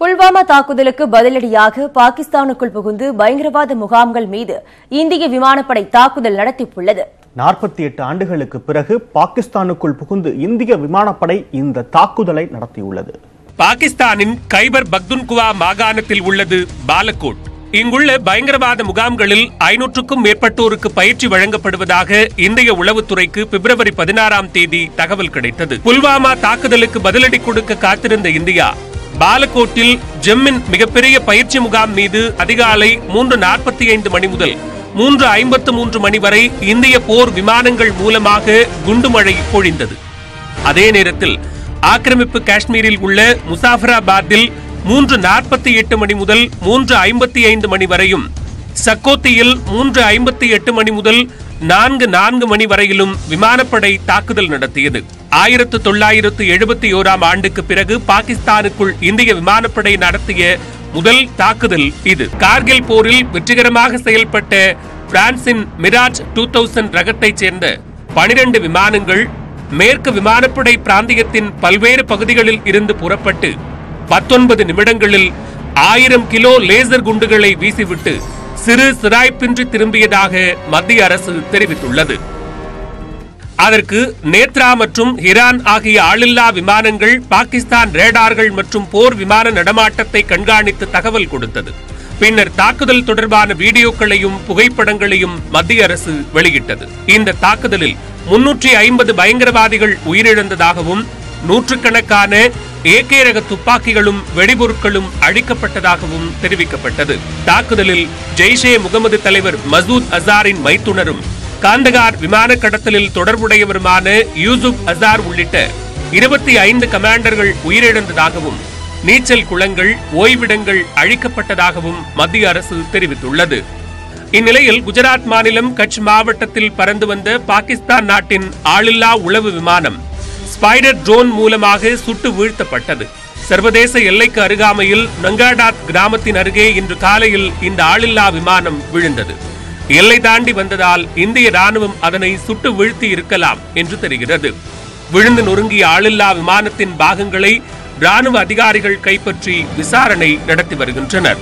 புல்வாமா தாக்குதலுக்கு பதிலடியாக பாகிஸ்தானுக்குள் புகுந்து பயங்கரவாத முகாம்கள் மீது இந்திய விமானப்படை தாக்குதல் நடத்தியுள்ளது. 48 ஆண்டுகளுக்கு பிறகு பாகிஸ்தானுக்குள் புகுந்து இந்திய விமானப்படை இந்த தாக்குதலை நடத்தியுள்ளது. பாகிஸ்தானின் கைபர் பக்துன்குவா மாகாணத்தில் உள்ளது பாலகோட். இங்குள்ள பயங்கரவாத முகாம்களில் 500க்கும் மேற்பட்டோருக்கு பயிற்சி வழங்கப்படுவதாக இந்திய உளவுத்துறைக்கு பிப்ரவரி 16ஆம் தேதி தகவல் கிடைத்தது. புல்வாமா தாக்குதலுக்கு பதிலடி கொடுக்க காத்திருந்த இந்தியா பாலகோட்டில் ஜெம்மின் மிகப்பெரிய பயிற்சி முகாம் மீது அதிகாலை 3:45 மணி முதல் 3:53 மணி வரை இந்திய போர் விமானங்கள் மூலமாக குண்டுமழை பொழிந்தது. அதே நேரத்தில் ஆக்கிரமிப்பு காஷ்மீரில் உள்ள முசாஃபராபாத்தில் 3:48 மணி முதல் 3:55 மணி வரையும், சக்கோத்தியில் 3:58 மணி முதல் 4:04 மணி வரையிலும் விமானப்படை தாக்குதல் நடத்தியது. 1971ஆம் ஆண்டுக்கு பிறகு பாகிஸ்தானுக்குள் இந்திய விமானப்படை நடத்திய முதல் தாக்குதல் இது. கார்கில் போரில் வெற்றிகரமாக செயல்பட்ட பிரான்சின் மிராஜ் 2000 ரகத்தைச் சேர்ந்த 12 விமானங்கள் மேற்கு விமானப்படை பிராந்தியத்தின் பல்வேறு பகுதிகளில் இருந்து புறப்பட்டு 19 நிமிடங்களில் 1000 கிலோ லேசர் குண்டுகளை வீசிவிட்டு சிறு சிராய்ப்பின்றி திரும்பியதாக மத்திய அரசு தெரிவித்துள்ளது. அதற்கு நேத்ரா மற்றும் ஹிரான் ஆகிய ஆளில்லா விமானங்கள் பாகிஸ்தான் ரேடார்கள் மற்றும் போர் விமான நடமாட்டத்தை கண்காணித்து தகவல் கொடுத்தது. பின்னர் தாக்குதல் தொடர்பான வீடியோக்களையும் புகைப்படங்களையும் மத்திய அரசு வெளியிட்டது. இந்த தாக்குதலில் 350 பயங்கரவாதிகள் உயிரிழந்ததாகவும் நூற்றுக்கணக்கான AK ரக துப்பாக்கிகளும் வெடிபொருட்களும் அழிக்கப்பட்டதாகவும் தெரிவிக்கப்பட்டது. தாக்குதலில் ஜெய்ஷே முகமது தலைவர் மசூத் அசாரின் மைத்துனரும் காந்தகார் விமான கடத்தலில் தொடர்புடையவருமான யூசுப் அசார் உள்ளிட்ட 25 கமாண்டர்கள் உயிரிழந்ததாகவும் நீச்சல் குளங்கள் ஓய்விடங்கள் அழிக்கப்பட்டதாகவும் மத்திய அரசு தெரிவித்துள்ளது. இந்நிலையில் குஜராத் மாநிலம் கட்ச் மாவட்டத்தில் பறந்து வந்த பாகிஸ்தான் நாட்டின் ஆளில்லா உளவு விமானம் ஸ்பைடர் ட்ரோன் மூலமாக சுட்டு வீழ்த்தப்பட்டது. சர்வதேச எல்லைக்கு அருகாமையில் நங்காடாத் கிராமத்தின் அருகே இன்று காலையில் இந்த ஆளில்லா விமானம் விழுந்தது. எல்லை தாண்டி வந்ததால் இந்திய ராணுவம் அதனை சுட்டு வீழ்த்தி இருக்கலாம் என்று தெரிகிறது. விழுந்து நொறுங்கிய ஆளில்லா விமானத்தின் பாகங்களை ராணுவ அதிகாரிகள் கைப்பற்றி விசாரணை நடத்தி வருகின்றனர்.